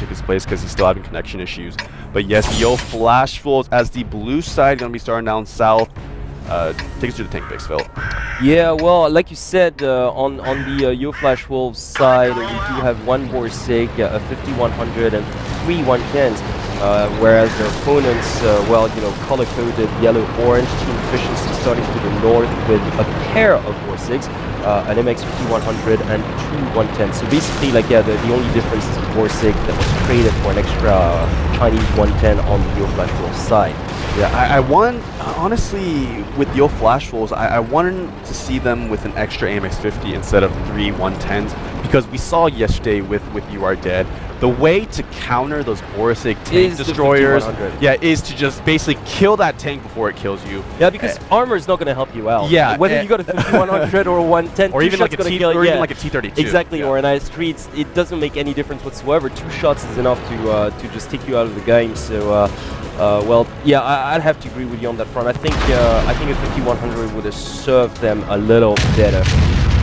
took his place because he's still having connection issues. But yes, Yo Flash Wolves as the blue side going to be starting down south. Take us through the tank picks, Phil. Yeah, well, like you said, on the Yo Flash Wolves side, we do have one Borsig, a 5100, and 3 110s. Whereas their opponents, well, you know, color-coded yellow-orange, Team Efficiency starting to the north with a pair of Borsigs, an MX 5100 and 2 110s. So basically, like, yeah, the only difference is the Borsig that was traded for an extra Chinese 110 on the Yo Flash Wolves side. Yeah, I want, honestly, with Yo Flash Wolves, I wanted to see them with an extra AMX 50 instead of 3 110s, because we saw yesterday with You Are Dead, the way to counter those Borsig tank destroyers, is to just basically kill that tank before it kills you. Yeah, because armor is not going to help you out. Yeah, whether you got a 5100 or a 110, or even like a even like a T32. Exactly, or an ice streets, it doesn't make any difference whatsoever. 2 shots is enough to just take you out of the game. So, well, yeah, I'd have to agree with you on that front. I think a 5100 would have served them a little better.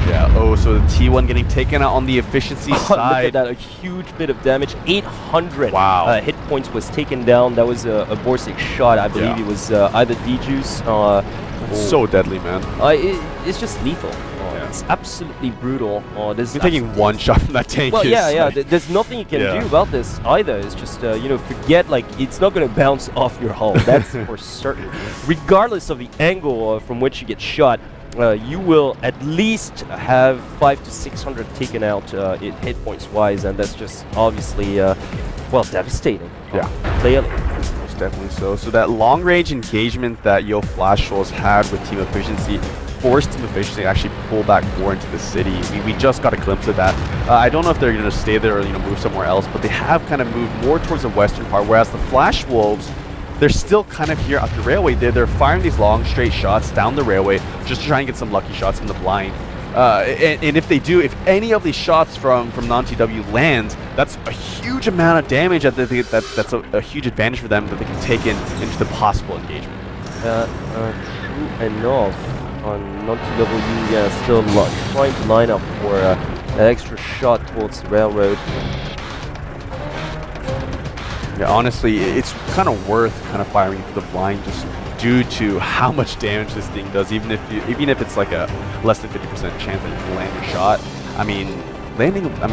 Yeah, oh, so the T1 getting taken out on the efficiency side. Look at that, a huge bit of damage. 800 hit points was taken down. That was a Borsig shot. I believe it was either D-Juice. So deadly, man. It's just lethal. It's absolutely brutal. You're taking one shot from that tank. Well, yeah. There's nothing you can do about this either. It's just, you know, forget, like, it's not going to bounce off your hull. That's for certain. Regardless of the angle from which you get shot, you will at least have 500 to 600 taken out hit points wise, and that's just obviously, well, devastating. Yeah. Clearly. Most definitely so. So that long range engagement that Yo Flash Wolves had with Team Efficiency forced Team Efficiency to actually pull back more into the city. We just got a glimpse of that. I don't know if they're going to stay there or move somewhere else, but they have kind of moved more towards the western part, whereas the Flash Wolves, they're still kind of here at the railway. They're firing these long straight shots down the railway just to try and get some lucky shots in the blind. And if they do, if any of these shots from non-TW lands, that's a huge amount of damage. That's a huge advantage for them that they can take into the possible engagement. True enough. On non-TW, yeah, still trying to line up for an extra shot towards the railroad. Yeah, honestly, it's kind of worth kind of firing into the blind just due to how much damage this thing does. Even if it's like a less than 50% chance that you can land your shot. I mean,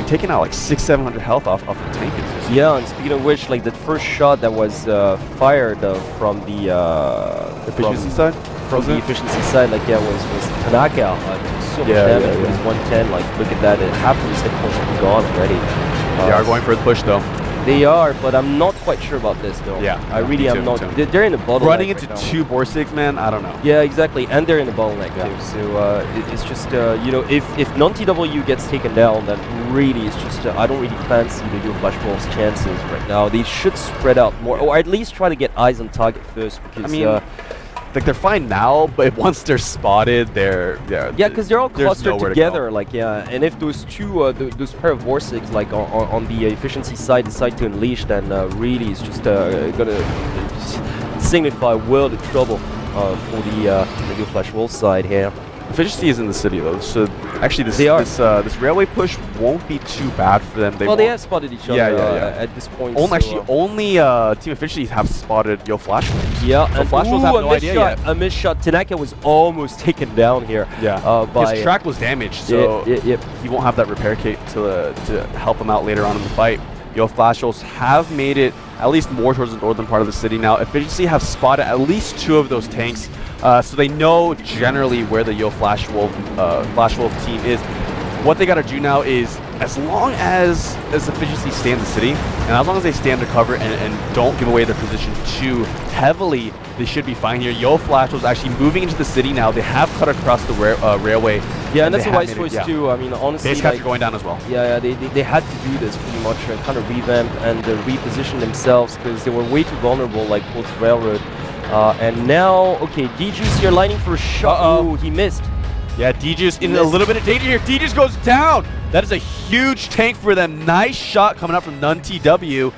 taking out like 600-700 health off the tank is just... Yeah, and speaking of which, like that first shot that was fired from the efficiency side. From the efficiency side, like was Tanaka. So much damage with his 110. Like, look at that, half of his hit points are gone already. They are going for the push though. They are, but I'm not quite sure about this though. Yeah, I really am not. They're in the bottleneck. Running into right 2 Borsigs, man, I don't know. Yeah, exactly, and they're in the bottleneck too. So it's just you know, if non-TW gets taken down, then really it's just I don't really fancy the Yo Flash Wolves' chances right now. They should spread out more, or at least try to get eyes on target first, because I mean, like, they're fine now, but once they're spotted, they're because they're all clustered together, like, and if those those pair of Borsigs, like on the efficiency side, decide to unleash, then really it's just gonna signify world of trouble for the Yo Flash Wolves side here. Efficiency is in the city though, so actually this railway push won't be too bad for them. They have spotted each other at this point. Only Team Efficiency have spotted Yo Flash Wolves. Yeah, so and Flash Wolves have no idea yet. A missed shot. Tanaka was almost taken down here. Yeah, his track was damaged, so he won't have that repair kit to help him out later on in the fight. Yo Flash Wolves have made it at least more towards the northern part of the city now. Efficiency have spotted at least 2 of those tanks. So they know generally where the Yo Flash Wolf team is. What they got to do now is, as long as Efficiency stay in the city, and as long as they stay under cover and don't give away their position too heavily, they should be fine here. Yo Flash was actually moving into the city now. They have cut across the railway. Yeah, and that's a wise choice too. I mean, honestly, base capture going down as well. Yeah, they had to do this pretty much, kind of revamp and reposition themselves, because they were way too vulnerable, like towards the railroad. And now, okay, D-Juice here lining for a shot. Oh, he missed. Yeah, D-Juice in a little bit of danger here. D-Juice goes down. That is a huge tank for them. Nice shot coming up from non-TW,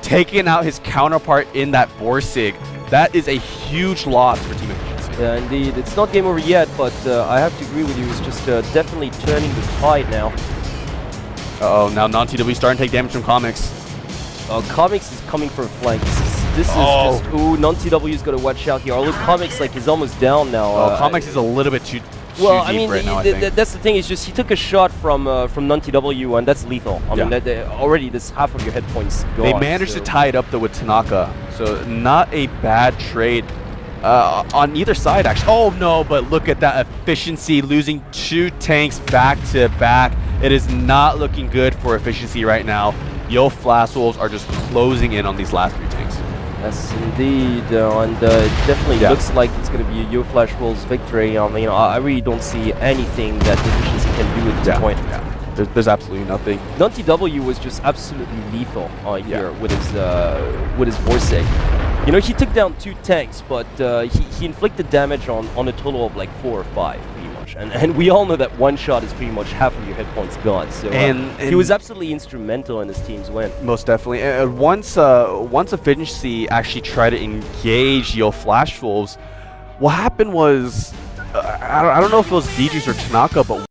taking out his counterpart in that Borsig. That is a huge loss for Team Efficiency. Yeah, indeed. It's not game over yet, but I have to agree with you. It's just definitely turning the tide now. Uh-oh, now non-TW starting to take damage from comics. Comics is coming for a flank. This is just non-TW is gonna watch out here. Although Comics is almost down now. Comics is a little bit too well, deep right now, I think. that's the thing. Is just he took a shot from non-TW and that's lethal. I mean, already this half of your hit points gone. They managed to tie it up though with Tanaka, so not a bad trade on either side actually. Oh no, but look at that efficiency, losing 2 tanks back to back. It is not looking good for efficiency right now. Yo Flash Wolves are just closing in on these last 3 tanks. Yes, indeed, and it definitely looks like it's going to be a Yo Flash Wolves victory. I mean, I really don't see anything that Efficiency can do at this point. Yeah. There's absolutely nothing. Non-TW was just absolutely lethal here with his Borsig. You know, he took down 2 tanks, but he inflicted damage on a total of like 4 or 5, pretty much. And we all know that one shot is pretty much half of your hit points gone. So and he was absolutely instrumental in his team's win. Most definitely. Once Efficiency actually tried to engage Yo Flash Wolves, what happened was I don't know if it was DJs or Tanaka, but